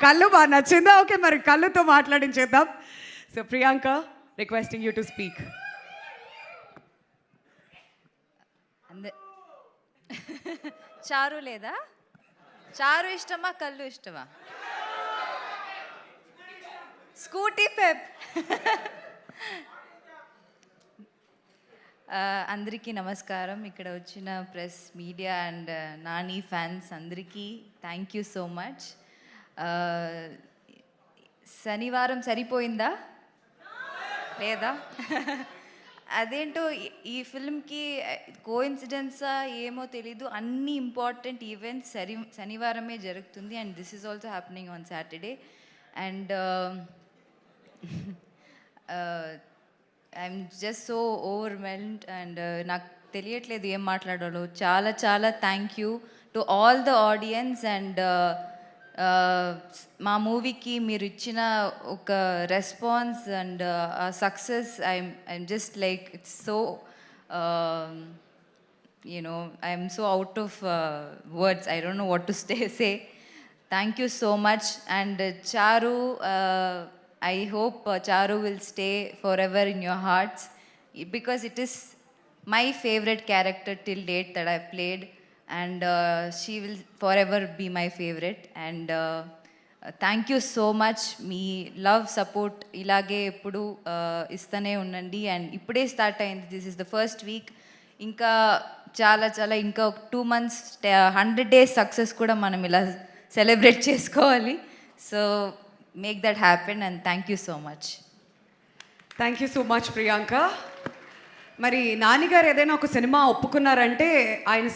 కళ్ళు బాగా నచ్చిందా? ఓకే, మరి కళ్ళుతో మాట్లాడించేద్దాం. So Priyanka, requesting you to speak. చారు లేదా? చారు ఇష్టమా, కళ్ళు ఇష్టమా? Scooty Pep. అందరికీ నమస్కారం. ఇక్కడ వచ్చిన press, media and Nani fans అందరికీ థ్యాంక్ యూ సో మచ్. శనివారం సరిపోయిందా లేదా? అదేంటో ఈ ఫిల్మ్కి కోఇన్సిడెన్సా ఏమో తెలీదు, అన్ని ఇంపార్టెంట్ ఈవెంట్స్ శనివారమే జరుగుతుంది. And this is also happening on Saturday. And I'm just so overwhelmed and నాకు తెలియట్లేదు ఏం మాట్లాడాలో. చాలా చాలా thank you to all the audience. And మా మూవీకి మీరు ఇచ్చిన ఒక response and success, I'm just like it's so I'm so out of words. I don't know what to say. Thank you so much. And Charu, I hope Charu will stay forever in your hearts, because it is my favorite character till date that I've played, and she will forever be my favorite. And thank you so much. Me love, support ilage eppudu istane unnandi. And ippude start ayindi. This is the first week. Inka చాలా ఇంకా 2 months 100 days success కూడా మనం ఇలా celebrate చేసుకోవాలి. So make that happen and thank you so much. Thank you so much Priyanka. మరి నానిగారు ఏదైనా ఒక cinema ఒప్పుకున్నారంటే ఆయన